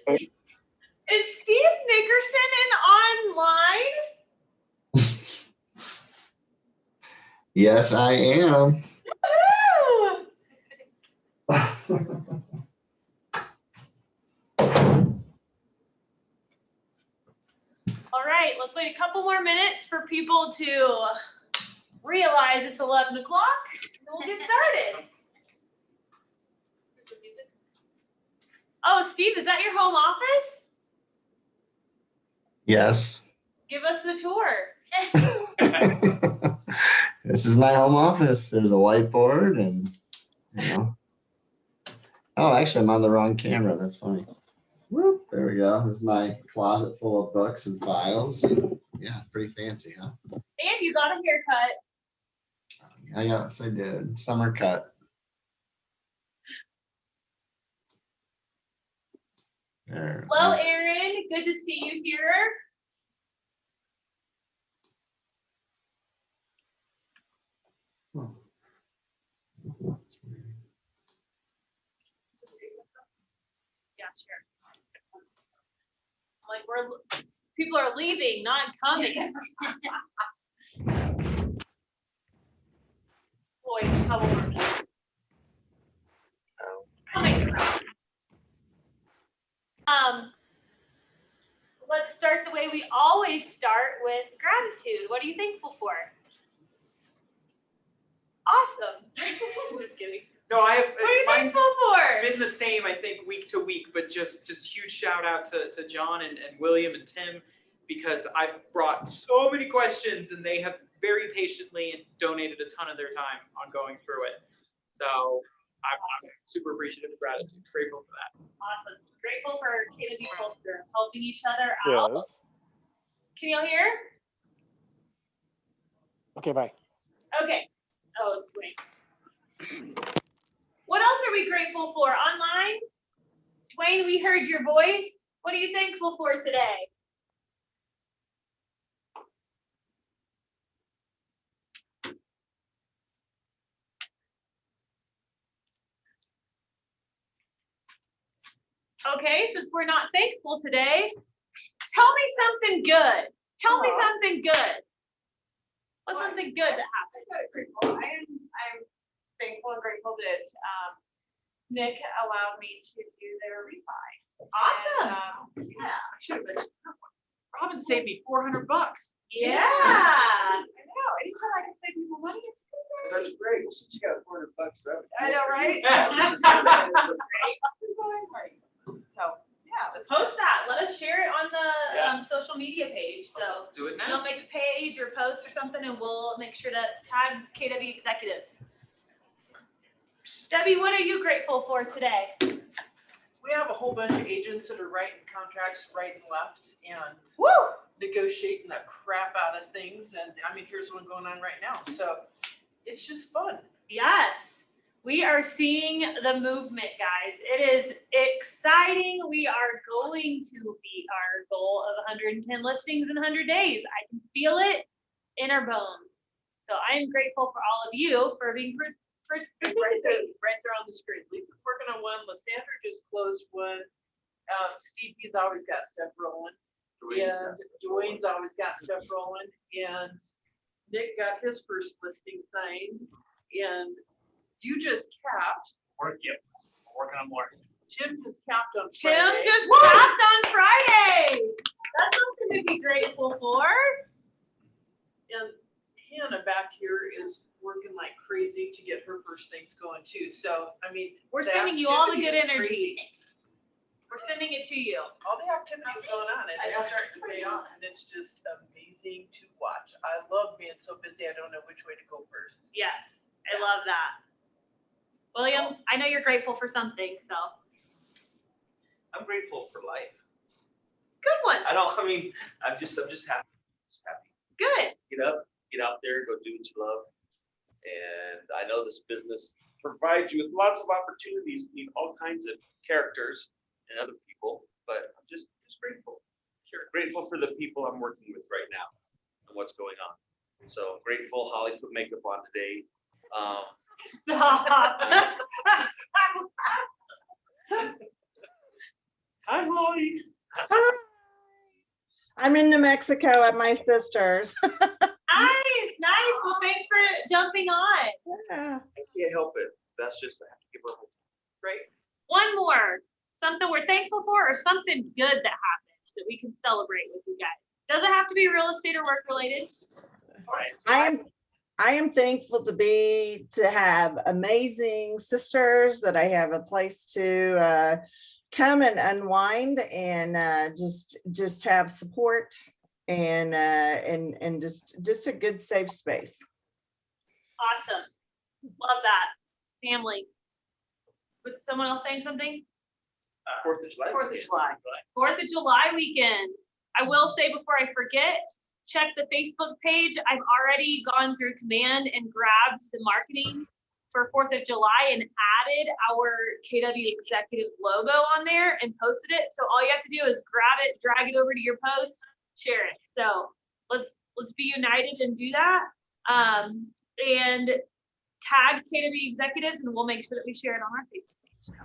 Is Steve Nickerson online? Yes, I am. All right, let's wait a couple more minutes for people to realize it's 11 o'clock, and we'll get started. Oh, Steve, is that your home office? Yes. Give us the tour. This is my home office. There's a whiteboard and, you know. Oh, actually, I'm on the wrong camera. That's funny. Whoop, there we go. There's my closet full of books and files. Yeah, pretty fancy, huh? And you got a haircut. Yes, I did. Summer cut. There. Well, Aaron, good to see you here. Yeah, sure. Like people are leaving, not coming. Boy, how old are you? Coming. Let's start the way we always start with gratitude. What are you thankful for? Awesome. I'm just kidding. No, I have. What are you thankful for? Been the same, I think, week to week, but just huge shout out to John and William and Tim, because I've brought so many questions and they have very patiently donated a ton of their time on going through it. So I'm super appreciative of gratitude, grateful for that. Awesome. Grateful for Kennedy culture, helping each other out. Yes. Can y'all hear? Okay, bye. Okay. Oh, sweet. What else are we grateful for? Online? Dwayne, we heard your voice. What are you thankful for today? Okay, since we're not thankful today, tell me something good. Tell me something good. What's something good that happened? I'm thankful and grateful that Nick allowed me to do their refi. Awesome. And, yeah, I should have been. Robin saved me $400. Yeah. I know. Anytime I can save people money. That's great. Since you got $400 revenue. I know, right? So yeah, let's Post that. Let us share it on the social media page. So Do it now. you'll make a page or post or something, and we'll make sure to tag KW executives. Debbie, what are you grateful for today? We have a whole bunch of agents that are writing contracts right and left and Woo! negotiating the crap out of things. And I mean, here's one going on right now. So it's just fun. Yes, we are seeing the movement, guys. It is exciting. We are going to beat our goal of 110 listings in 100 days. I can feel it in our bones. So I am grateful for all of you for being Right there on the screen. Lisa's working on one. Lysandra just closed one. Steve, he's always got stuff rolling. And Dwayne's always got stuff rolling. And Nick got his first listing signed. And you just capped. Working on more. Tim just capped on Tim Friday. just capped on Friday. That's something to be grateful for. And Hannah back here is working like crazy to get her first things going too. So, I mean, We're sending you all the good activity is energy. crazy. We're sending it to you. All the activities going on, and it's starting to pay off, and it's just amazing to watch. I love being so busy, I don't know which way to go first. Yes, I love that. William, I know you're grateful for something, so. I'm grateful for life. Good one. I'm just happy. Just happy. Good. Get out there, go do what you love. And I know this business provides you with lots of opportunities to meet all kinds of characters and other people, but I'm just grateful. Sure. Grateful for the people I'm working with right now and what's going on. So grateful Holly put makeup on today. Hi, Chloe. Hi. I'm in New Mexico at my sister's. Nice, nice. Well, thanks for jumping on. Yeah. I can't help it. That's just, I have to give her a hug. Right? One more, something we're thankful for or something good that happened that we can celebrate with you guys. Doesn't have to be real estate or work related. All right. I am thankful to have amazing sisters, that I have a place to come and unwind and just have support and just a good safe space. Awesome. Love that. Family. Was someone else saying something? 4th of July. 4th of July. 4th of July weekend. I will say before I forget, check the Facebook page. I've already gone through command and grabbed the marketing for 4th of July and added our KW Executives logo on there and posted it. So all you have to do is grab it, drag it over to your post, share it. So let's be united and do that. And tag KW Executives and we'll make sure that we share it on our Facebook page.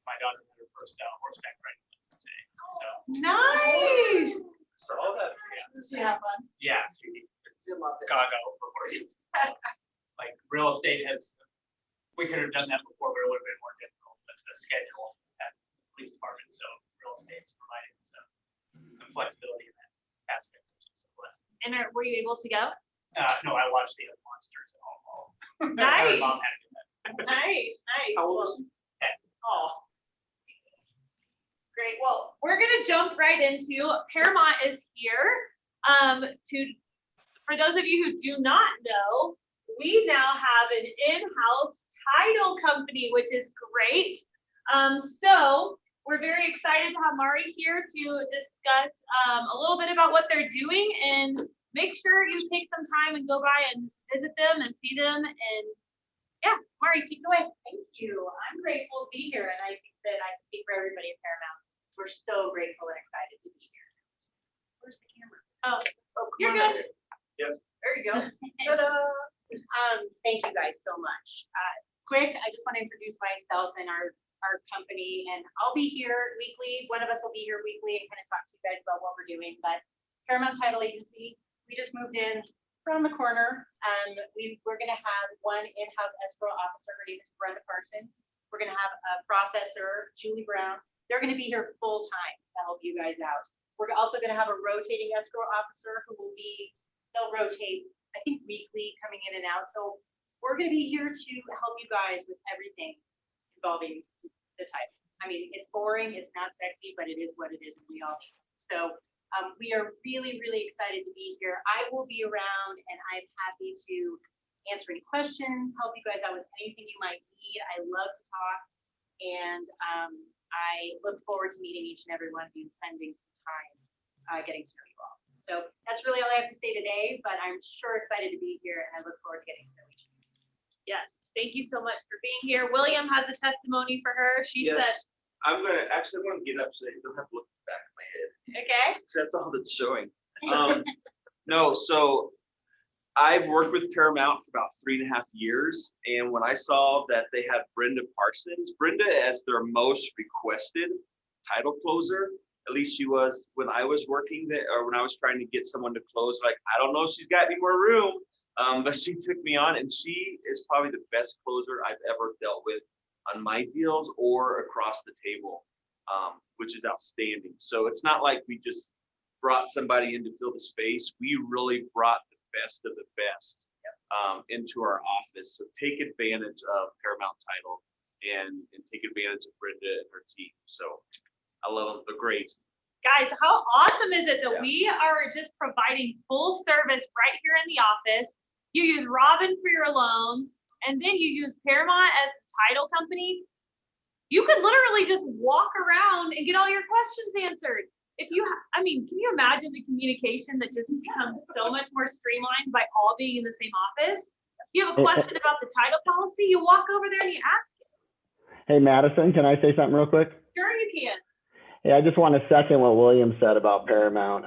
My daughter had her first horseback riding lesson today. So, Nice. So all that, Does she have fun? yeah, she Still love it. gaga over horses. Like real estate we could have done that before, but it would have been more difficult, but the schedule at the police department, so real estate's providing some flexibility in that aspect, which is a blessing. And were you able to go? No, I watched the other monsters at home. Nice. Mom had to do that. Nice, nice. How old is she? 10. Oh. Great. Well, we're gonna jump right into Paramount is here. For those of you who do not know, we now have an in-house title company, which is great. So we're very excited to have Mari here to discuss a little bit about what they're doing, and make sure you take some time and go by and visit them and see them. And yeah, Mari, take it away. Thank you. I'm grateful to be here, and I think that I can speak for everybody at Paramount. We're so grateful and excited to be here. Where's the camera? Oh, come you're on good. up. There you go. Ta-da. Thank you guys so much. Quick, I just want to introduce myself and our company, and I'll be here weekly. One of us will be here weekly and kind of talk to you guys about what we're doing. But Paramount Title Agency, we just moved in around the corner. We're going to have one in-house escrow officer. Her name is Brenda Parsons. We're going to have a processor, Julie Brown. They're going to be here full time to help you guys out. We're also going to have a rotating escrow officer who will be, they'll rotate, I think weekly, coming in and out. So we're going to be here to help you guys with everything involving the title. I mean, it's boring, it's not sexy, but it is what it is, and we all need it. So we are really, really excited to be here. I will be around, and I'm happy to answer any questions, help you guys out with anything you might need. I love to talk, and I look forward to meeting each and every one of you and spending some time getting to know you all. So that's really all I have to say today, but I'm sure excited to be here, and I look forward to getting to know each of you. Yes, thank you so much for being here. William has a testimony for her. She Yes, said, I'm gonna get up so you don't have to look back of my head. okay. That's all that's showing. No, so I've worked with Paramount for about 3.5 years, and when I saw that they had Brenda Parsons, Brenda as their most requested title closer, at least she was when I was working there, or when I was trying to get someone to close, like, I don't know if she's got any more room, but she took me on, and she is probably the best closer I've ever dealt with on my deals or across the table, which is outstanding. So it's not like we just brought somebody in to fill the space. We really brought the best of the best into our office. So take advantage of Paramount Title and take advantage of Brenda and her team. So I love them. They're great. Guys, how awesome is it that Yeah. we are just providing full service right here in the office? You use Robin for your loans, and then you use Paramount as a title company. You could literally just walk around and get all your questions answered. I mean, can you imagine the communication that just becomes so much more streamlined by all being in the same office? You have a question about the title policy, you walk over there and you ask it. Hey, Madison, can I say something real quick? Sure you can. Hey, I just want to second what William said about Paramount.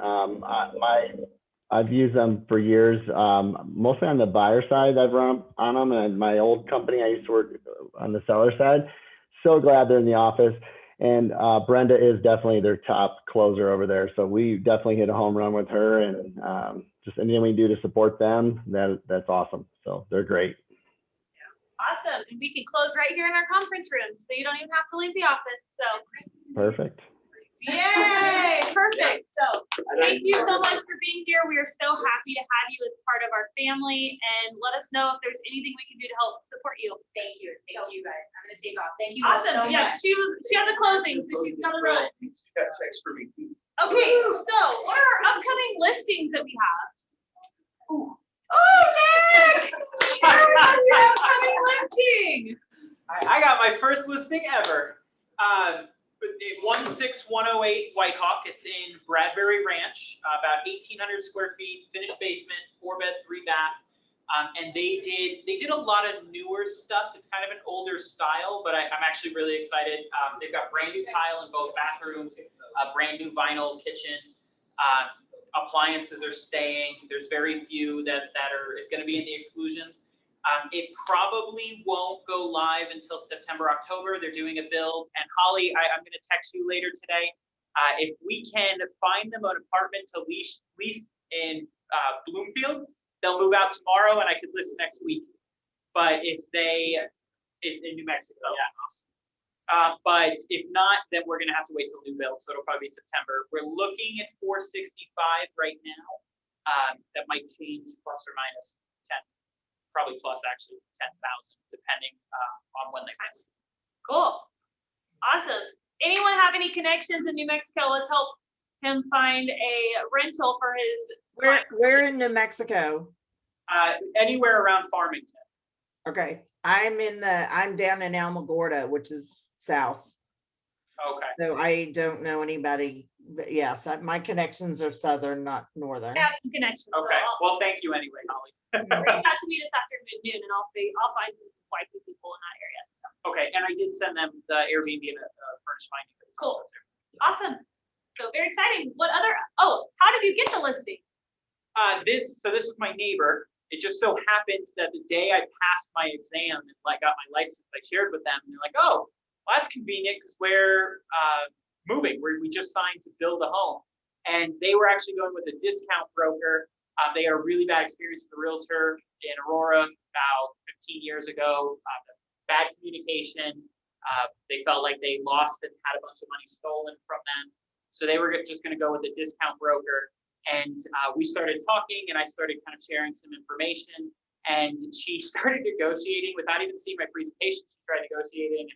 I've used them for years, mostly on the buyer side. I've run on them, and my old company, I used to work on the seller side. So glad they're in the office. And Brenda is definitely their top closer over there. So we definitely hit a home run with her, and just anything we can do to support them, that's awesome. So they're great. Awesome. And we can close right here in our conference room, so you don't even have to leave the office. So Perfect. yay, perfect. So thank you so much for being here. We are so happy to have you as part of our family, and let us know if there's anything we can do to help support you. Thank you. Thank you guys. I'm gonna take off. Thank you all so Awesome. much. Yes, she has a closing, so she's gonna run. You got checks for me too. Okay, so what are our upcoming listings that we have? Oh, Nick! Share your upcoming listing. I got my first listing ever. 16108 White Hawk. It's in Bradbury Ranch, about 1,800 square feet, finished basement, 4-bed, 3-bath. And they did a lot of newer stuff. It's kind of an older style, but I'm actually really excited. They've got brand new tile in both bathrooms, a brand new vinyl kitchen. Appliances are staying. There's very few that is going to be in the exclusions. It probably won't go live until September, October. They're doing a build. And Holly, I'm going to text you later today. If we can find them an apartment to lease in Bloomfield, they'll move out tomorrow, and I could list next week. But in New Mexico, yeah. But if not, then we're going to have to wait till new build. So it'll probably be September. We're looking at 465 right now. That might change plus or minus 10. Probably plus actually 10,000, depending on when they get. Cool. Awesome. Anyone have any connections in New Mexico? Let's help him find a rental for his. Where in New Mexico? Anywhere around Farmington. Okay, I'm down in Alamogordo, which is south. Okay. So I don't know anybody, but yes, my connections are southern, not northern. I have some connections. so Okay. I'll- Well, thank you anyway, Holly. reach out to me this afternoon, and I'll find some wifey people in that area. So Okay, and I did send them the Airbnb and furnished findings. cool. Awesome. So very exciting. What other? Oh, how did you get the listing? This was my neighbor. It just so happened that the day I passed my exam and got my license, I shared with them, and they're like, "Oh, well, that's convenient because we're moving. We just signed to build a home," and they were actually going with a discount broker. They had a really bad experience with a realtor in Aurora about 15 years ago. Bad communication. They felt like they lost and had a bunch of money stolen from them. So they were just going to go with a discount broker. And we started talking, and I started kind of sharing some information. And she started negotiating without even seeing my presentation. She tried negotiating,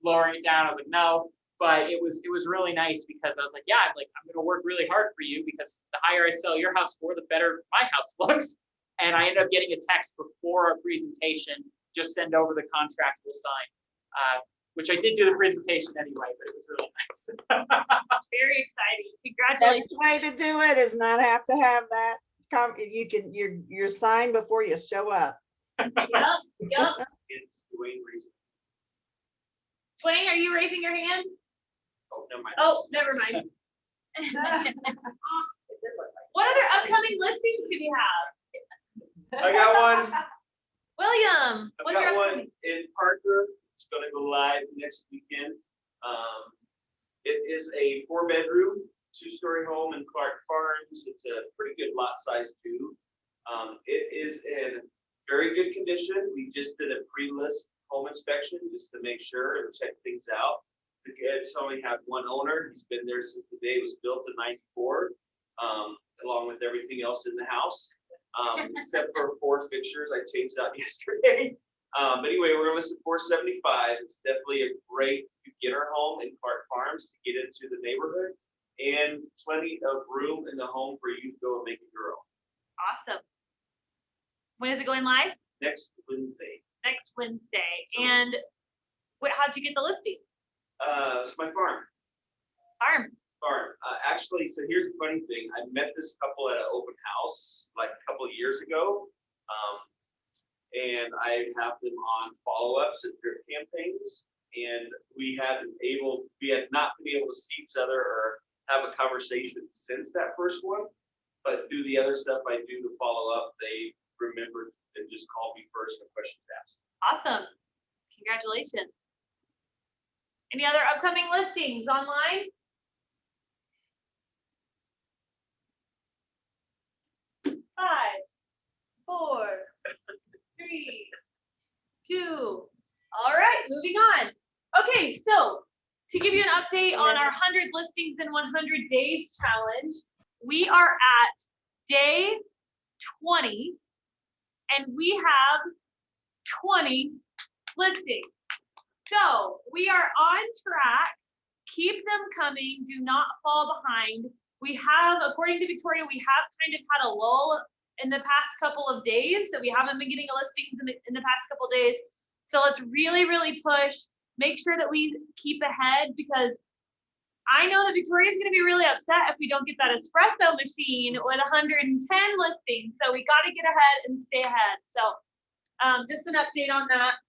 lowering it down. I was like, no. But it was really nice because I was like, yeah, I'm going to work really hard for you because the higher I sell your house for, the better my house looks. And I ended up getting a text before our presentation, just send over the contract, we'll sign. Which I did do the presentation anyway, but it was really nice. Very exciting. That's Congratulations. the way to do it, is not have to have that. You're signed before you show up. Yep. It's Dwayne Reason. Dwayne, are you raising your hand? Oh, never mind. Oh, never mind. What other upcoming listings do you have? I got one. William, I've what's your got one upcoming? in Parker. It's gonna go live next weekend. It is a 4-bedroom, 2-story home in Clark Farms. It's a pretty good lot size too. It is in very good condition. We just did a pre-list home inspection just to make sure and check things out. It's only had one owner. He's been there since the day it was built in '94, along with everything else in the house, except for 4 fixtures I changed out yesterday. But anyway, we're gonna list at 475. It's definitely a great beginner home in Clark Farms to get into the neighborhood, and plenty of room in the home for you to go and make it your own. Awesome. When is it going live? Next Wednesday. Next Wednesday. And how'd you get the listing? It's my farm. Farm. Actually, so here's the funny thing. I met this couple at an open house like a couple of years ago. And I have them on follow-ups and drip campaigns. And we had not been able to see each other or have a conversation since that first one. But through the other stuff I do to follow up, they remembered and just called me first and questions asked. Awesome. Congratulations. Any other upcoming listings online? Five, four, three, two. All right, moving on. Okay, so to give you an update on our 100 listings in 100 days challenge, we are at day 20 and we have 20 listings. So we are on track. Keep them coming. Do not fall behind. We have, according to Victoria, we have kind of had a lull in the past couple of days. So we haven't been getting listings in the past couple of days. So let's really, really push. Make sure that we keep ahead, because I know that Victoria is going to be really upset if we don't get that espresso machine with 110 listings. So we got to get ahead and stay ahead. So just an update on that.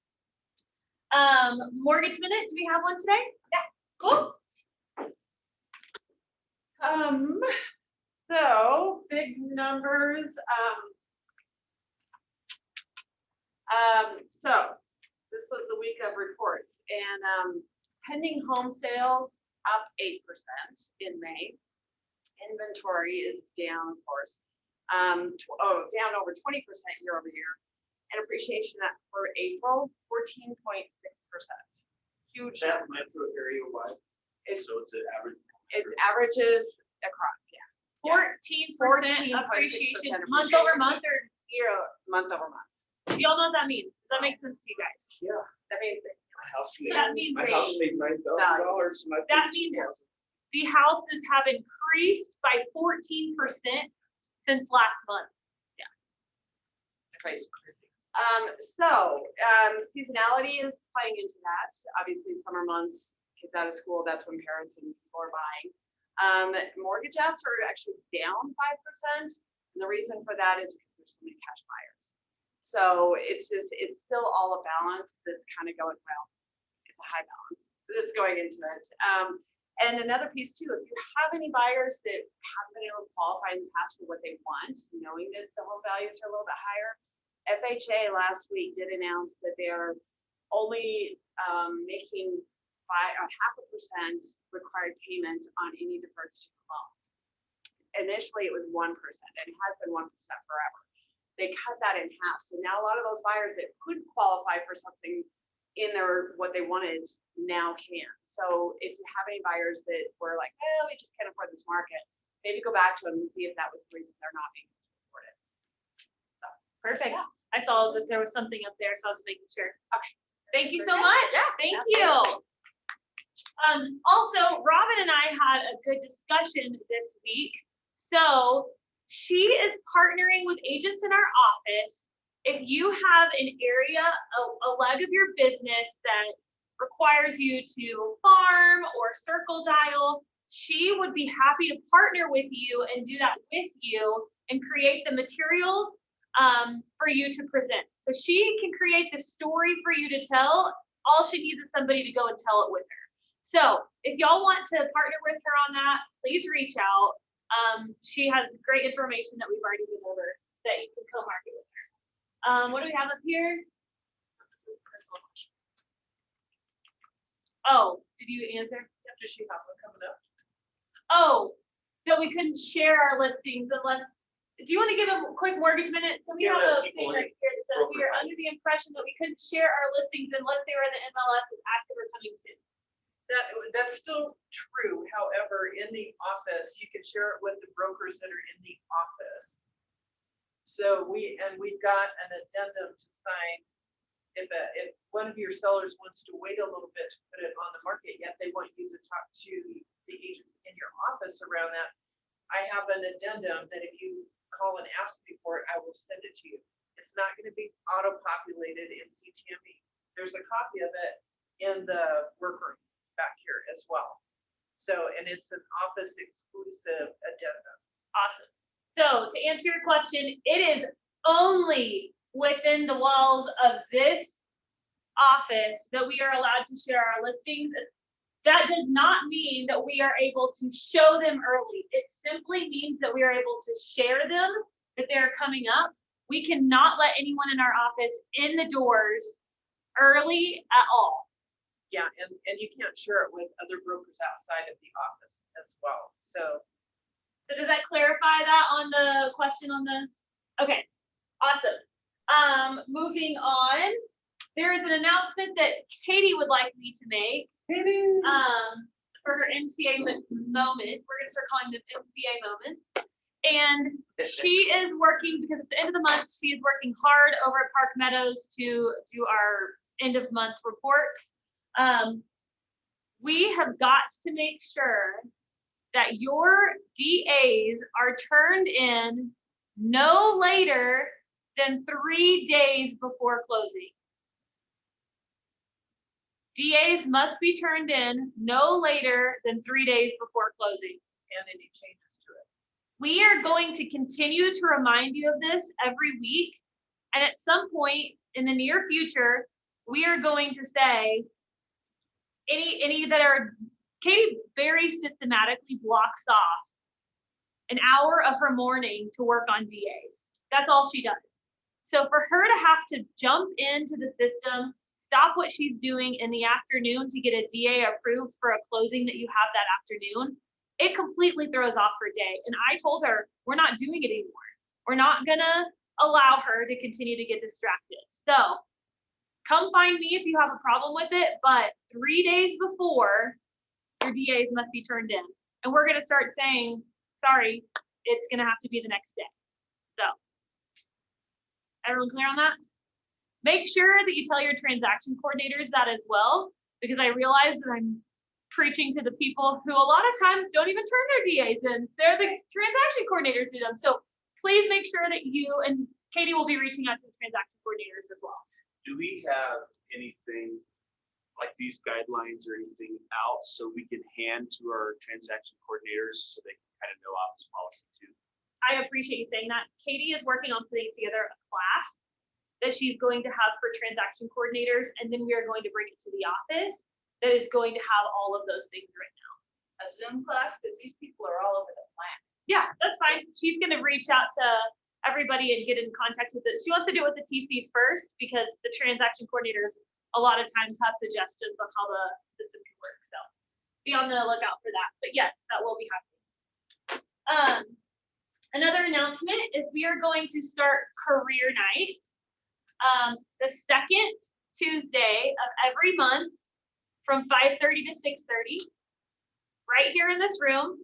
Mortgage Minute, do we have one today? Yeah, cool. So big numbers. So this was the week of reports, and pending home sales up 8% in May. Inventory is down, of course. Down over 20% year over year. And appreciation for April, 14.6%. Huge. That metro area wide. So it's an average. It's averages across, yeah. 14% 14.6% appreciation, month over month or year? Month over month. Do y'all know what that means? Does that make sense to you guys? Yeah. That means that My house made, That means my house made $9,000. That means the houses have increased by 14% since last month. it's crazy. Seasonality is playing into that. Obviously, summer months, kids out of school, that's when parents and people are buying. Mortgage apps are actually down 5%. And the reason for that is because there's so many cash buyers. So it's still all a balance that's kind of going, well, it's a high balance that's going into it. And another piece too, if you have any buyers that haven't been able to qualify in the past for what they want, knowing that the home values are a little bit higher, FHA last week did announce that they're only making 0.5% required payment on any deferred student loans. Initially, it was 1%, and it has been 1% forever. They cut that in half. So now a lot of those buyers that could qualify for something in their what they wanted now can. So if you have any buyers that were like, oh, we just can't afford this market, maybe go back to them and see if that was the reason they're not being supported. So Perfect. Yeah. I saw that there was something up there, so I was making sure. Okay. Thank you so Yeah, much. yeah, Thank absolutely. you. Also, Robin and I had a good discussion this week. So she is partnering with agents in our office. If you have an area, a leg of your business that requires you to farm or circle dial, she would be happy to partner with you and do that with you and create the materials for you to present. So she can create the story for you to tell. All she needs is somebody to go and tell it with her. So if y'all want to partner with her on that, please reach out. She has great information that we've already been over that you can co-market with her. What do we have up here? Oh, did you answer? does she have one coming up? Oh, so we couldn't share our listings unless, do you want to give a quick mortgage minute? So we Yeah, have a people thing right here that says we are under the impression that we couldn't share our listings unless they were in the MLS as active or coming soon. That's still true. However, in the office, you can share it with the brokers that are in the office. So we've got an addendum to sign. If one of your sellers wants to wait a little bit to put it on the market, yet they want you to talk to the agents in your office around that, I have an addendum that if you call and ask me for it, I will send it to you. It's not going to be auto-populated in CTME. There's a copy of it in the workroom back here as well. So, and it's an office exclusive addendum. Awesome. So to answer your question, it is only within the walls of this office that we are allowed to share our listings. That does not mean that we are able to show them early. It simply means that we are able to share them, that they're coming up. We cannot let anyone in our office in the doors early at all. Yeah, and you can't share it with other brokers outside of the office as well, so. So does that clarify that on the question on the, okay, awesome. Moving on, there is an announcement that Katie would like me to make. For her MCA moment. We're gonna start calling them MCA moments. And she is working, because it's the end of the month, she is working hard over at Park Meadows to do our end of month reports. We have got to make sure that your DAs are turned in no later than 3 days before closing. DAs must be turned in no later than 3 days before closing. And any changes to it. We are going to continue to remind you of this every week. And at some point in the near future, we are going to say any that are, Katie very systematically blocks off an hour of her morning to work on DAs. That's all she does. So for her to have to jump into the system, stop what she's doing in the afternoon to get a DA approved for a closing that you have that afternoon, it completely throws off her day. And I told her, we're not doing it anymore. We're not gonna allow her to continue to get distracted. So come find me if you have a problem with it, but 3 days before, your DAs must be turned in. And we're gonna start saying, sorry, it's gonna have to be the next day. So, everyone clear on that? Make sure that you tell your transaction coordinators that as well, because I realize that I'm preaching to the people who a lot of times don't even turn their DAs in. They're the transaction coordinators do them. So please make sure that you, and Katie will be reaching out to the transaction coordinators as well. Do we have anything like these guidelines or anything out so we can hand to our transaction coordinators so they can kind of know office policy too? I appreciate you saying that. Katie is working on putting together a class that she's going to have for transaction coordinators, and then we are going to bring it to the office that is going to have all of those things right now. A Zoom class, because these people are all over the planet. Yeah, that's fine. She's gonna reach out to everybody and get in contact with it. She wants to do it with the TCs first, because the transaction coordinators a lot of times have suggestions on how the system can work. So be on the lookout for that. But yes, that will be happening. Another announcement is we are going to start career nights the second Tuesday of every month from 5:30 to 6:30, right here in this room.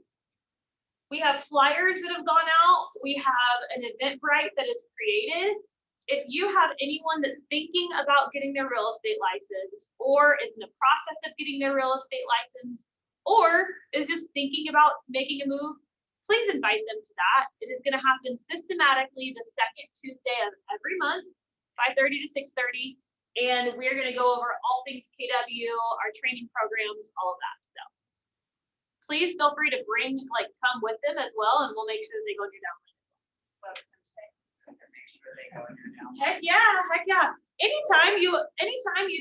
We have flyers that have gone out. We have an Eventbrite that is created. If you have anyone that's thinking about getting their real estate license, or is in the process of getting their real estate license, or is just thinking about making a move, please invite them to that. It is going to happen systematically the second Tuesday of every month, 5:30 to 6:30. And we're going to go over all things KW, our training programs, all of that. So please feel free to come with them as well, and we'll make sure that they go in your downline as well. What I was gonna say, make sure they go in your down. Heck yeah. Anytime you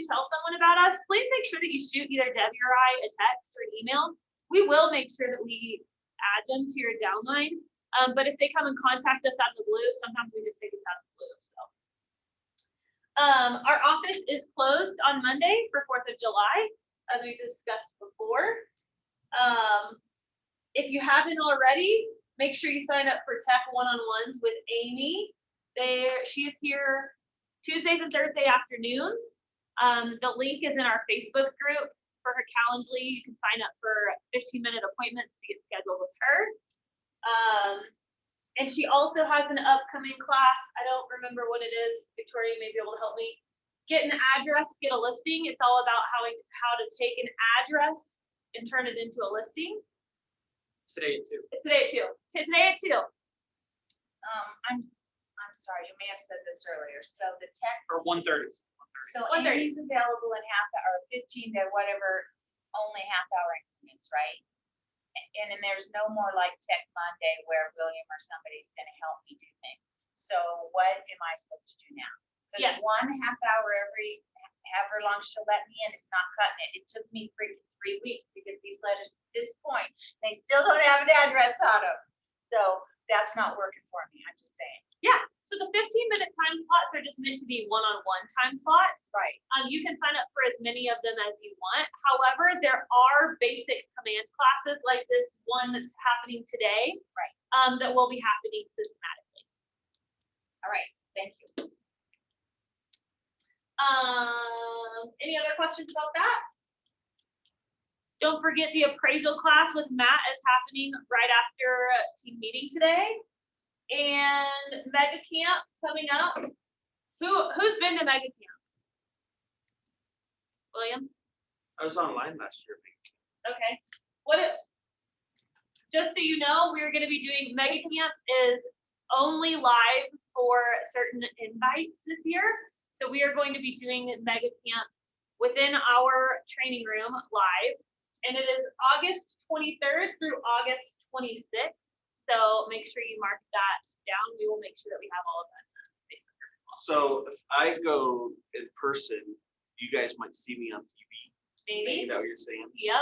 tell someone about us, please make sure that you shoot either Debbie or I a text or an email. We will make sure that we add them to your downline. But if they come and contact us out of the blue, sometimes we just think it's out of the blue. So our office is closed on Monday for 4th of July, as we discussed before. If you haven't already, make sure you sign up for tech one-on-ones with Amy. She is here Tuesdays and Thursday afternoons. The link is in our Facebook group for her Calendly. You can sign up for 15-minute appointments to get scheduled with her. And she also has an upcoming class. I don't remember what it is. Victoria, you may be able to help me. Get an address, get a listing. It's all about how to take an address and turn it into a listing. Today at 2. It's today at 2. Today at 2. I'm sorry, you may have said this earlier. So the tech, Or 1:30. so 1:30. Amy's available in or 15 to whatever, only half-hour increments, right? And then there's no more like Tech Monday where William or somebody's gonna help me do things. So what am I supposed to do now? Yes. Because 1 half hour however long she'll let me in, it's not cutting it. It took me freaking 3 weeks to get these letters to this point. They still don't have an address on them. So that's not working for me, I'm just saying. Yeah. So the 15-minute time slots are just meant to be one-on-one time slots. Right. You can sign up for as many of them as you want. However, there are basic command classes like this one that's happening today. Right. That will be happening systematically. All right, thank you. Any other questions about that? Don't forget the appraisal class with Matt is happening right after team meeting today. And mega camp coming up. Who's been to mega camp? William? I was online last year. Okay. Just so you know, we're going to be doing mega camp is only live for certain invites this year. So we are going to be doing mega camp within our training room live. And it is August 23rd through August 26th. So make sure you mark that down. We will make sure that we have all of that in the Facebook group as well. So if I go in person, you guys might see me on TV. Maybe. Is that what you're saying? Yep.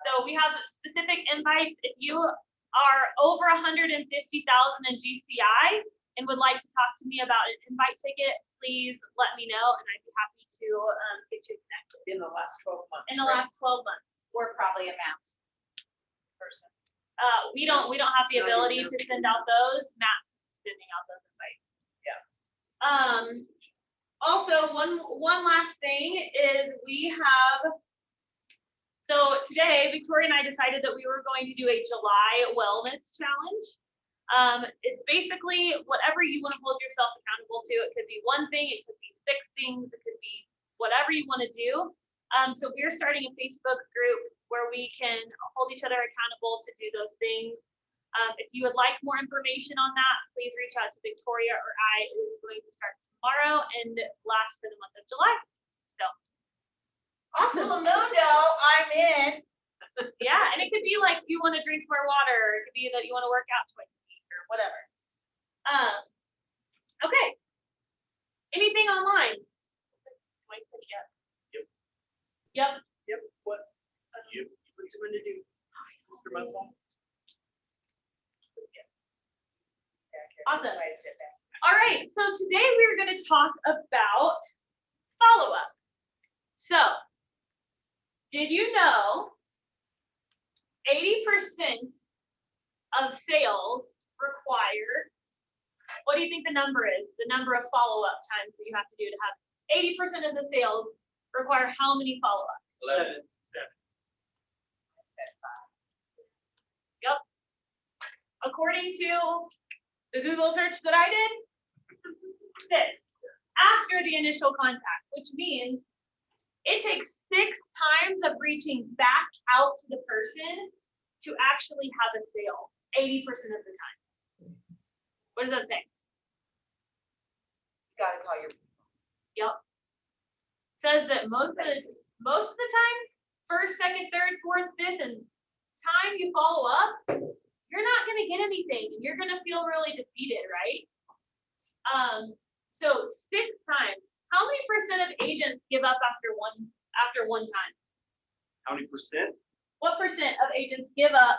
So we have specific invites. If you are over 150,000 in GCI and would like to talk to me about an invite ticket, please let me know and I'd be happy to get you connected. In the last 12 months. In the right? last 12 months. We're probably a mouse person. We don't have the No, ability no. to send out those. Matt's sending out those invites. Yeah. Also, one last thing is so today Victoria and I decided that we were going to do a July wellness challenge. It's basically whatever you want to hold yourself accountable to. It could be one thing, it could be 6 things, it could be whatever you want to do. So we're starting a Facebook group where we can hold each other accountable to do those things. If you would like more information on that, please reach out to Victoria or I. It is going to start tomorrow and last for the month of July. So awesome. Mundo, I'm in. Yeah, and it could be like you want to drink more water. It could be that you want to work out twice a week or whatever. Okay. Anything online? Mike said yep. Yep. Yep, what? Yep. What's it going to do? Mr. Muscle? Awesome. All right, so today we're going to talk about follow-up. So, did you know 80% of sales require, what do you think the number is? The number of follow-up times that you have to do to have 80% of the sales require how many follow-ups? 11. Yep. According to the Google search that I did, 6 after the initial contact, which means it takes 6 times of reaching back out to the person to actually have a sale, 80% of the time. What does that say? Gotta call your. Yep. Says that most of the time, first, second, third, fourth, fifth, and time you follow up, you're not gonna get anything, and you're gonna feel really defeated, right? So 6 times. How many percent of agents give up after one time? How many percent? What percent of agents give up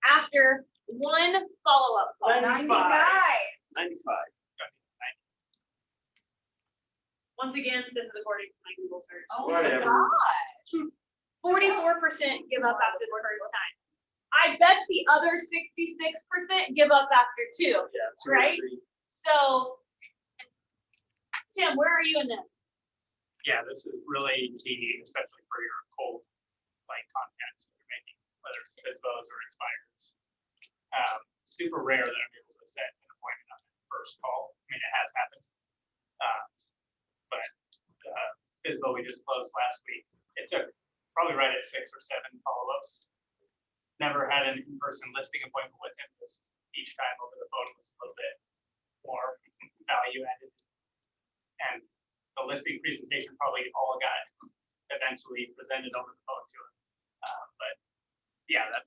after one follow-up call? 95. 95. Once again, this is according to my Google search. Oh my Whatever. gosh. 44% give up after the first time. I bet the other 66% give up after 2. Yeah. 2 or Right? 3. So, Tim, where are you in this? Yeah, this is really key, especially for your cold like contents that you're making, whether it's FSBOs or expires. Super rare that I'm able to set an appointment on that first call. I mean, it has happened. But FSBO we just closed last week. It took probably right at 6 or 7 follow-ups. Never had an in-person listing appointment with him. Just each time over the phone was a little bit more value added. And the listing presentation probably all got eventually presented over the phone to him. But yeah, that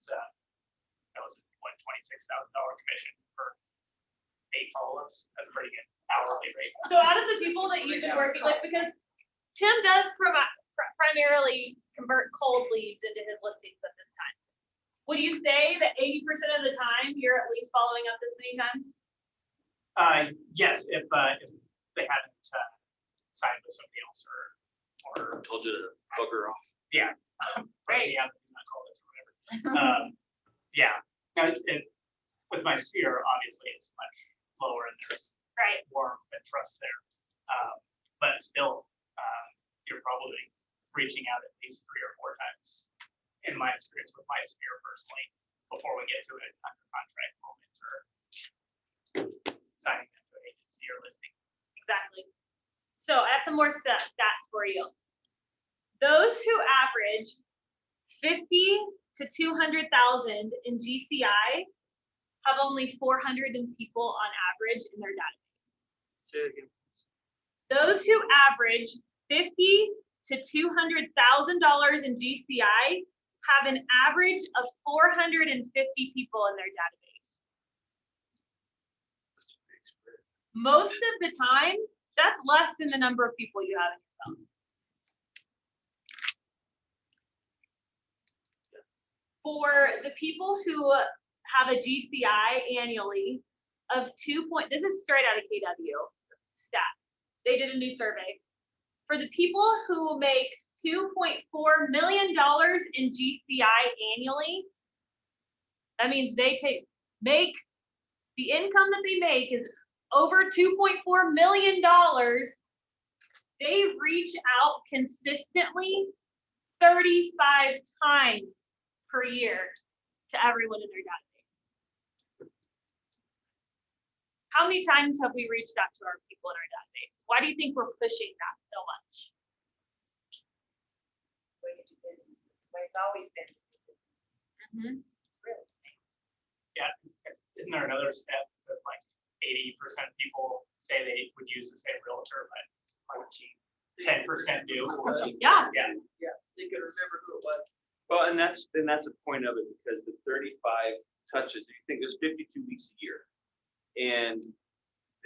was what, $26,000 commission for 8 follow-ups. That's a pretty good hourly rate. So out of the people that you've been working with, because Tim does primarily convert cold leads into his listings at this time. Would you say that 80% of the time you're at least following up this many times? Yes, if they hadn't signed with somebody else or Told you to bugger off. yeah. Right. Yeah, not call this or whatever. Yeah, now, with my sphere, obviously it's much lower and there's Right. warmth and trust there. But still, you're probably reaching out at least 3 or 4 times in my experience with my sphere personally, before we get to an under contract moment or signing into an agency or listing. Exactly. So I have some more stats for you. Those who average 50 to 200,000 in GCI have only 400 people on average in their database. Say it again. Those who average 50 to $200,000 in GCI have an average of 450 people in their database. Most of the time, that's less than the number of people you have in your phone. For the people who have a GCI annually of this is straight out of KW stat. They did a new survey. For the people who make $2.4 million in GCI annually, that means they make the income that they make is over $2.4 million. They reach out consistently 35 times per year to everyone in their database. How many times have we reached out to our people in our database? Why do you think we're pushing that so much? The way you do business, it's the way it's always been. Mm-hmm. Real estate. Yeah, isn't there another stat that says like 80% of people say they would use the same realtor, but 10% do? Yeah. Yeah. Yeah, they can remember who it was. Well, and that's a point of it, because the 35 touches, you think there's 52 weeks a year. And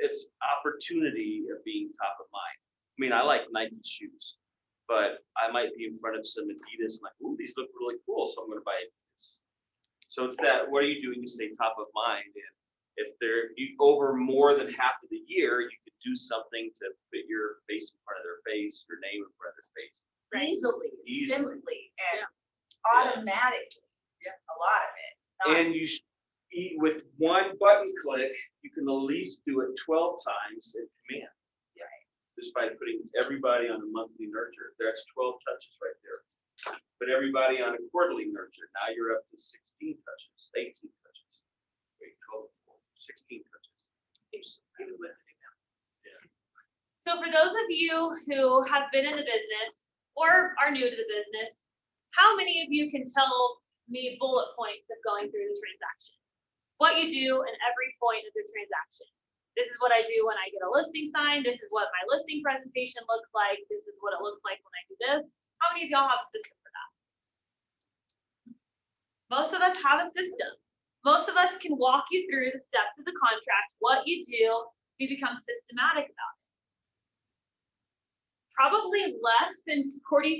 it's opportunity of being top of mind. I mean, I like Nike shoes, but I might be in front of some Adidas and like, ooh, these look really cool, so I'm gonna buy Adidas. So it's that, what are you doing to stay top of mind? And if you over more than half of the year, you could do something to put your face in front of their face, your name in front of their face. Easily, Easily. simply, and automatically. Yeah. A lot of it. And with one button click, you can at least do it 12 times in command. Right. Just by putting everybody on a monthly nurture. That's 12 touches right there. Put everybody on a quarterly nurture. Now you're up to 16 touches, 18 touches. Wait, 12, 16 touches. Even with it now. So for those of you who have been in the business or are new to the business, how many of you can tell me bullet points of going through the transaction? What you do in every point of the transaction. This is what I do when I get a listing signed. This is what my listing presentation looks like. This is what it looks like when I do this. How many of y'all have a system for that? Most of us have a system. Most of us can walk you through the steps of the contract, what you do, you become systematic about it. Probably less than 44%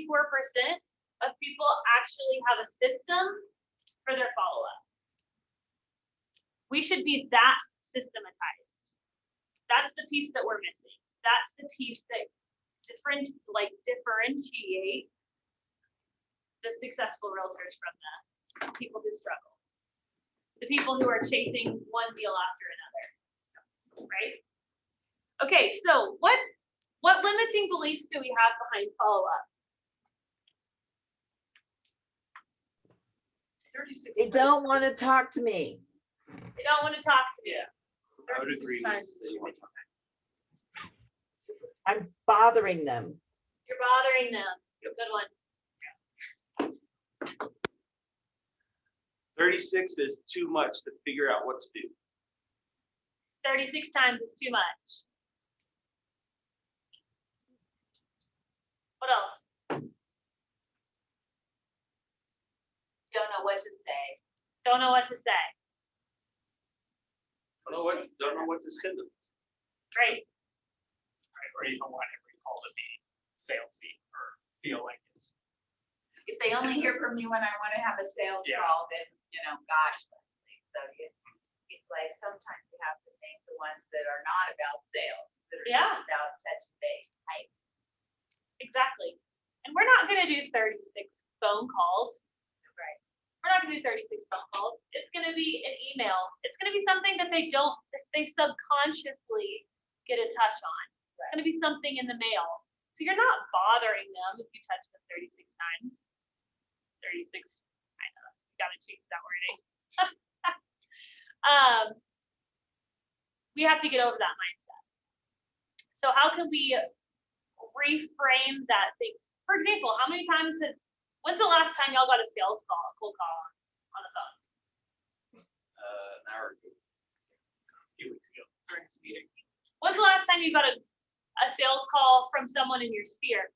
of people actually have a system for their follow-up. We should be that systematized. That's the piece that we're missing. That's the piece that differentiates the successful realtors from the people who struggle. The people who are chasing one deal after another, right? Okay, so what limiting beliefs do we have behind follow-up? 36. They don't want to talk to me. They don't want to talk to me. I would 36 agree. times. I'm bothering them. You're bothering them. Good one. 36 is too much to figure out what to do. 36 times is too much. What else? Don't know what to say. Don't know what to say. Don't know what to send them. Great. Right, or you don't want every call to be salesy or feel like it's. If they only hear from you when I want to have a sales Yeah. call, then, gosh, Leslie, so things like sometimes we have to thank the ones that are not about sales, that are Yeah. just about touching base. Exactly. And we're not gonna do 36 phone calls. Right. We're not gonna do 36 phone calls. It's gonna be an email. It's gonna be something that they subconsciously get a touch on. It's gonna be something in the mail. So you're not bothering them if you touch them 36 times. 36, I know, gotta change that wording. We have to get over that mindset. So how can we reframe that thing? For example, how many times when's the last time y'all got a sales call, a cold call on the phone? An hour ago. A few weeks ago during this meeting. When's the last time you got a sales call from someone in your sphere?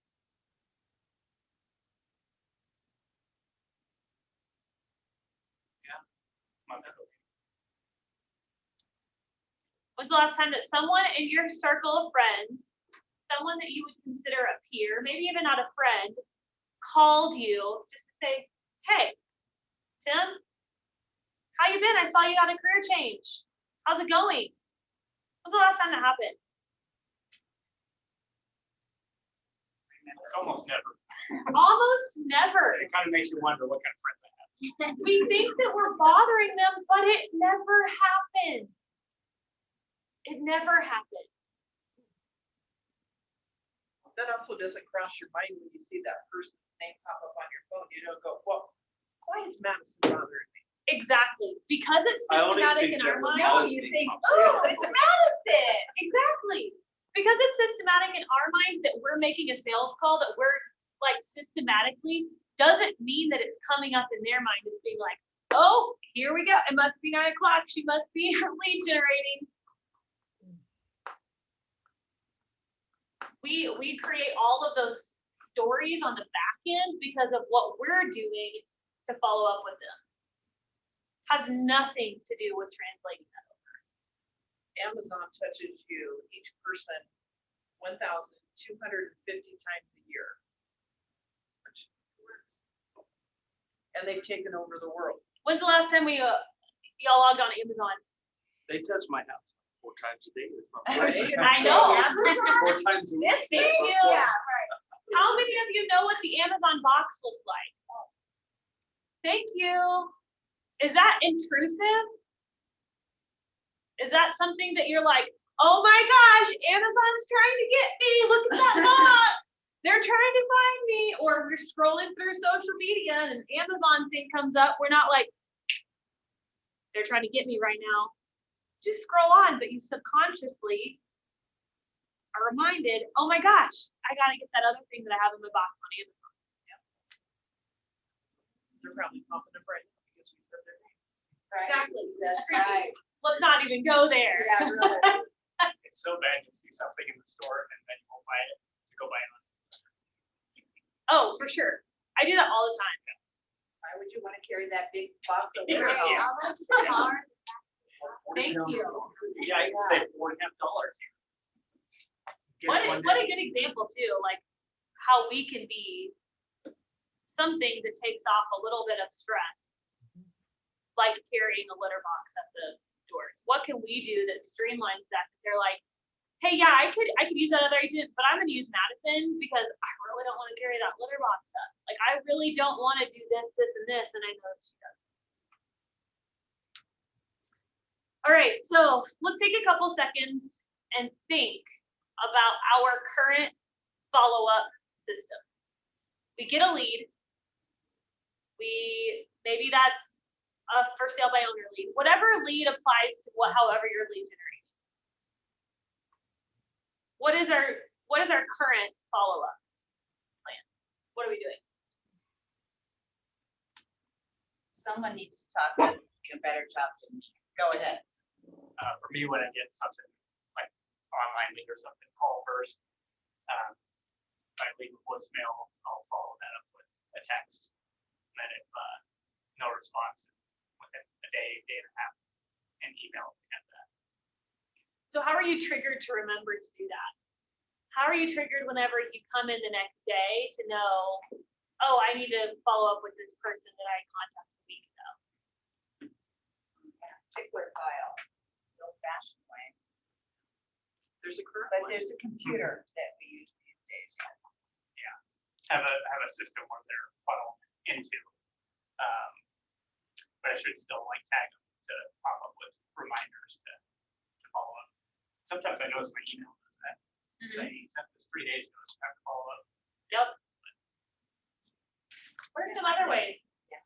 Month ago. When's the last time that someone in your circle of friends, someone that you would consider a peer, maybe even not a friend, called you just to say, hey, Tim, how you been? I saw you got a career change. How's it going? When's the last time that happened? It's almost never. Almost never. It kind of makes you wonder what kind of friends I have. We think that we're bothering them, but it never happens. It never happens. That also doesn't cross your mind when you see that person's name pop up on your phone. You don't go, well, why is Madison bothering me? Exactly. Because it's I only systematic think in our that when mind. No, Madison you think, pops up. oh, it's Madison. Exactly. Because it's systematic in our mind that we're making a sales call, that we're like systematically, doesn't mean that it's coming up in their mind as being like, oh, here we go. It must be 9 o'clock. She must be lead generating. We create all of those stories on the back end because of what we're doing to follow up with them. Has nothing to do with translating that over. Amazon touches you, each person, 1,250 times a year. And they've taken over the world. When's the last time y'all logged on Amazon? They touch my house 4 times a day. I know. 4 times a week. This thank you. Yeah, How many of you know what the Amazon box looks like? Thank you. Is that intrusive? Is that something that you're like, oh my gosh, Amazon's trying to get me. Look at that box. They're trying to find me. Or we're scrolling through social media and an Amazon thing comes up. We're not like, they're trying to get me right now. Just scroll on, but you subconsciously are reminded, oh my gosh, I gotta get that other thing that I have in my box on Amazon. They're probably pumping them right now because we said their name. right. Exactly. That's Creepy. right. Let's not even go there. Yeah, really. It's so bad you see something in the store and then you won't buy it to go buy it on. Oh, for sure. I do that all the time. Why would you want to carry that big box of Yeah. litter home? Thank you. Yeah, I can save $4.50 here. Get What one a day. good example too, like how we can be something that takes off a little bit of stress, like carrying a litter box at the stores. What can we do that streamlines that? They're like, hey, yeah, I could use that other agent, but I'm gonna use Madison because I really don't want to carry that litter box up. Like I really don't want to do this, this, and this, and I know that she does. All right, so let's take a couple seconds and think about our current follow-up system. We get a lead. Maybe that's a for sale by owner lead. Whatever lead applies to however you're lead generating. What is our current follow-up plan? What are we doing? Someone needs to talk to do a better job than me. Go ahead. For me, when I get something like online lead or something, call first. If I leave a voicemail, I'll follow that up with a text. And then if no response within a day, day and a half, an email at that. So how are you triggered to remember to do that? How are you triggered whenever you come in the next day to know, oh, I need to follow up with this person that I contacted a week ago? Tickler file. fashioned way. There's a current But one. there's a computer that we use these days. Have a system where they're funneled into. But I should still like tag them to pop up with reminders to follow up. Sometimes I notice my email does that. Say, you sent this 3 days ago, so I have to follow up. Yep. What are some other ways? Yeah.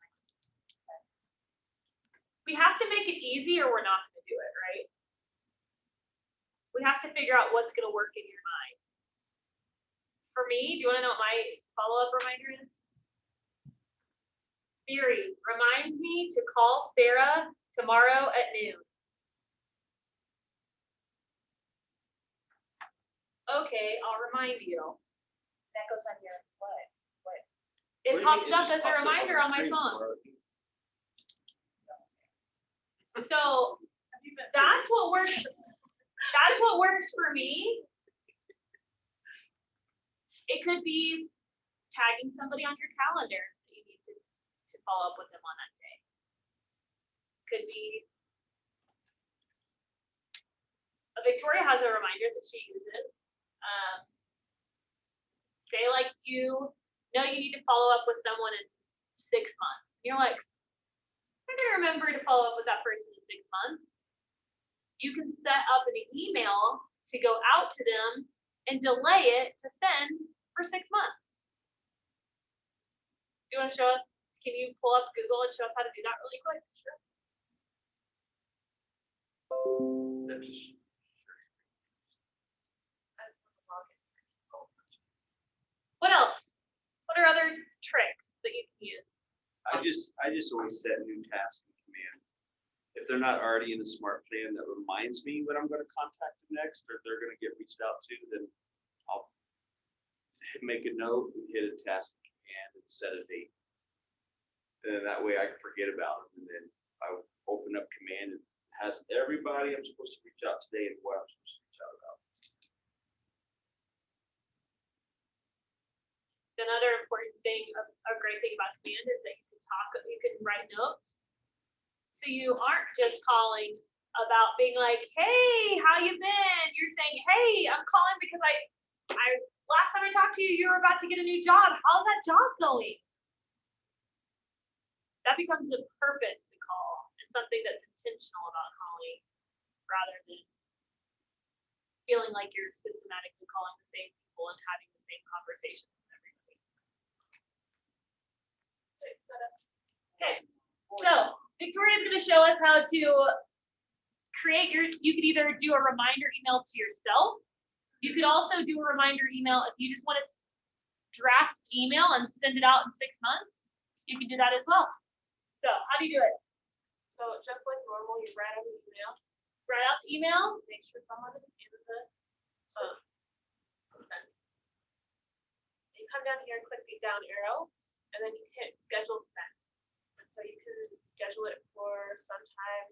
We have to make it easy or we're not gonna do it, right? We have to figure out what's gonna work in your mind. For me, do you wanna know what my follow-up reminder is? Siri, remind me to call Sarah tomorrow at noon. Okay, I'll remind you. That goes on your what? It What do you mean? pops up just as a pops up reminder the on my screen phone. tomorrow? So Have you been to- that's what works. That's what works for me. It could be tagging somebody on your calendar that you need to follow up with them on that day. Could be. Victoria has a reminder that she uses. Say like you know you need to follow up with someone in 6 months. You're like, I'm gonna remember to follow up with that person in 6 months. You can set up an email to go out to them and delay it to send for 6 months. Do you want to show us? Can you pull up Google and show us how to do that really quick? Sure. That's just- What else? What are other tricks that you can use? I just always set new tasks in command. If they're not already in the smart plan that reminds me when I'm gonna contact them next, or if they're gonna get reached out to, then I'll make a note and hit a task in command and set a date. And then that way I can forget about them, and then I open up command and it has everybody I'm supposed to reach out today and what I'm supposed to reach out about. Another important thing, a great thing about command is that you can write notes. So you aren't just calling about being like, hey, how you been? You're saying, hey, I'm calling because I last time I talked to you, you were about to get a new job. How's that job going? That becomes a purpose to call and something that's intentional about calling rather than feeling like you're systematically calling the same people and having the same conversations with everybody. Okay, so Victoria's going to show us how to create you could either do a reminder email to yourself. You could also do a reminder email if you just want to draft email and send it out in 6 months. You can do that as well. So how do you do it? So just like normal, you write out an email. Write out the email, make sure someone is in the Send. You come down here and click the down arrow, and then you hit schedule send. And so you can schedule it for sometime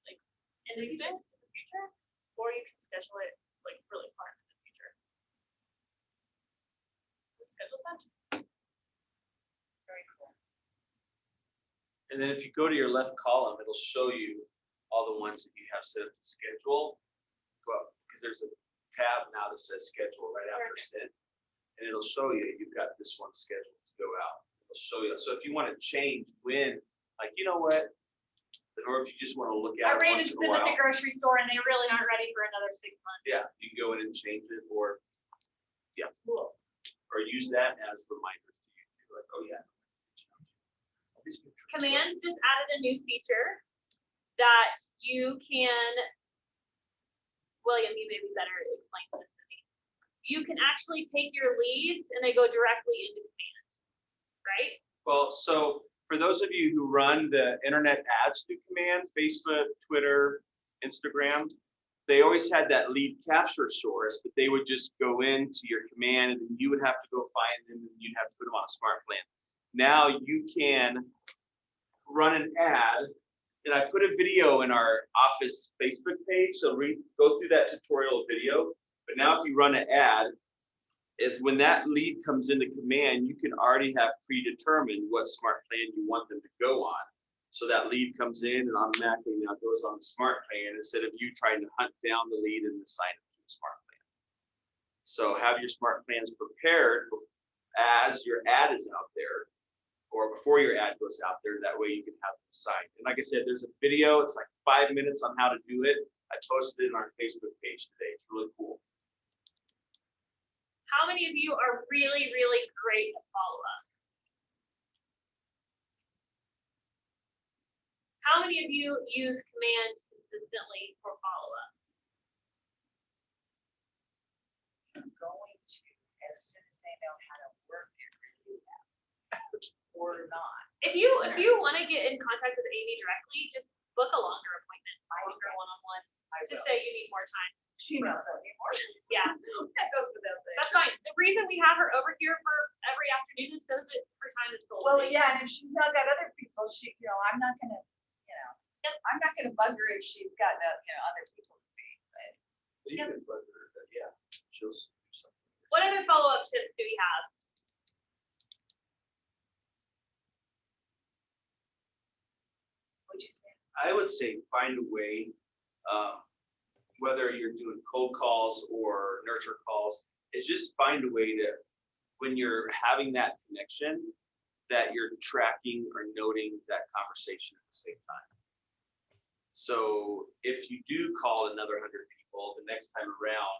like in the recent in the future, or you can schedule it like really far into the future. Schedule send. Very cool. And then if you go to your left column, it'll show you all the ones that you have set up to schedule. Go up, because there's a tab now that says schedule right after send. And it'll show you, you've got this one scheduled to go out. It'll show you. So if you want to change when, like, you know what? Or if you just want to look I at it ran once into in a them at while. the grocery store and they really aren't ready for another 6 months. Yeah, you can go in and change it, or, yeah, Cool. or use that as reminders to you. You're like, oh yeah. All these new tricks. Command just added a new feature that you can, William, you may be better explain this than me. You can actually take your leads and they go directly into command, right? Well, so for those of you who run the internet ads through command, Facebook, Twitter, Instagram, they always had that lead capture source, but they would just go into your command and then you would have to go find them and you'd have to put them on a smart plan. Now you can run an ad, and I put a video in our office Facebook page, so go through that tutorial video. But now if you run an ad, when that lead comes into command, you can already have predetermined what smart plan you want them to go on. So that lead comes in and automatically now goes on the smart plan instead of you trying to hunt down the lead and assign it to the smart plan. So have your smart plans prepared as your ad is out there or before your ad goes out there. That way you can have it assigned. And like I said, there's a video. It's like 5 minutes on how to do it. I posted it on our Facebook page today. It's really cool. How many of you are really, really great at follow-up? How many of you use command consistently for follow-up? I'm going to, as soon as they know how to work it, review that. Or not. If you want to get in contact with Amy directly, just book a longer appointment, longer one-on-one. Just say you need more time. She knows I need more. Yeah, That goes without saying. that's fine. The reason we have her over here for every afternoon is so that her time is golden. Well, yeah, and if she's not got other people, I'm not gonna, I'm not gonna bug her if she's got, other people to see, but. You can put her, yeah, she'll do something. What other follow-up tips do we have? What'd you say? I would say find a way, whether you're doing cold calls or nurture calls, is just find a way to, when you're having that connection, that you're tracking or noting that conversation at the same time. So if you do call another 100 people the next time around,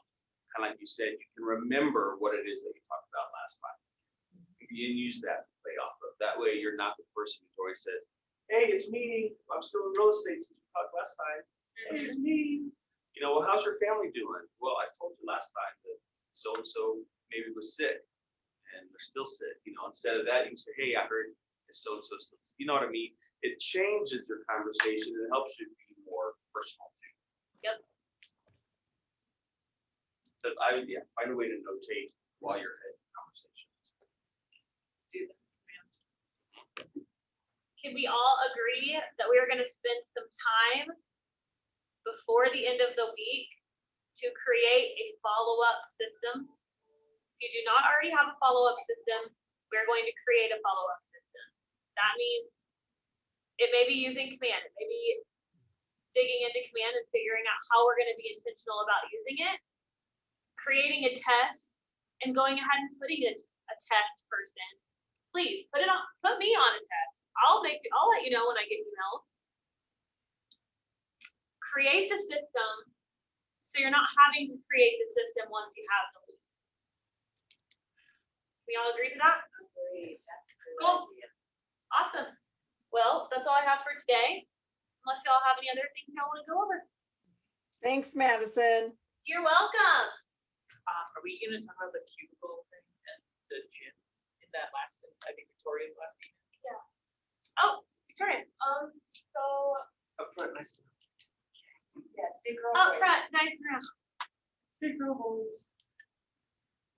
kind of like you said, you can remember what it is that you talked about last time. You can use that to play off of. That way you're not the person who always says, hey, it's me. I'm still in real estate since we talked last time. Hey, it's me. Well, how's your family doing? Well, I told you last time that so-and-so maybe was sick and they're still sick. Instead of that, you can say, hey, I heard so-and-so still sick. You know what I mean? It changes your conversation and it helps you be more personal too. Yep. So find a way to notate while you're in conversations. Do that. Can we all agree that we are going to spend some time before the end of the week to create a follow-up system? If you do not already have a follow-up system, we're going to create a follow-up system. That means it may be using command, it may be digging into command and figuring out how we're going to be intentional about using it, creating a test, and going ahead and putting a test person. Please put me on a test. I'll let you know when I get emails. Create the system so you're not having to create the system once you have the lead. We all agree to that? Agreed. That's a good Cool. idea. Awesome. Well, that's all I have for today. Unless y'all have any other things y'all want to go over. Thanks, Madison. You're welcome. Are we gonna talk about the cubicle thing at the gym in that last, I think Victoria's last evening? Oh, Victoria. So Up front, nice to know. Yes, big girl. up voice. front, nice room. Big girls.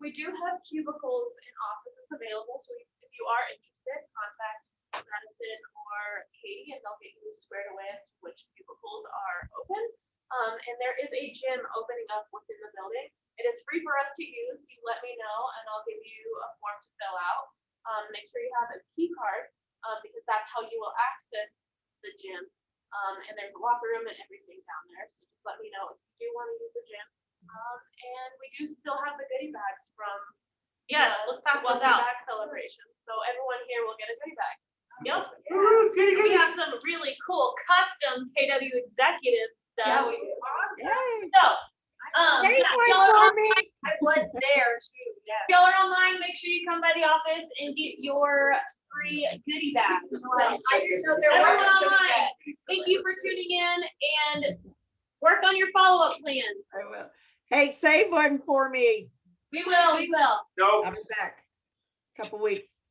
We do have cubicles in offices available, so if you are interested, contact Madison or Katie, and they'll get you squared away as to which cubicles are open. And there is a gym opening up within the building. It is free for us to use. You let me know, and I'll give you a form to fill out. Make sure you have a key card, because that's how you will access the gym. And there's a locker room and everything down there. So just let me know if you do want to use the gym. And we do still have the goodie bags from Yes, let's pass those Welcome out. Back celebration. So everyone here will get a goodie bag. Yep. Yeah. We have some really cool custom KW executive Yeah, stuff. we do. Yay. So, Say yeah, one y'all are for online. me. I was there too, yeah. If y'all are online, make sure you come by the office and get your free goodie bag. I didn't know there Everyone was a online, thank you for tuning in and work on your follow-up plan. I will. Hey, save one for me. We will, we will. Nope, I'll be back. Couple weeks.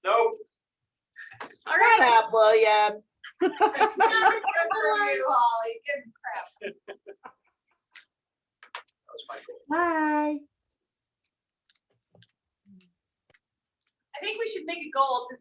nope. All Shut right. up, William. Good for you, Holly. Good crap. That was my goal. Bye. I think we should make a goal to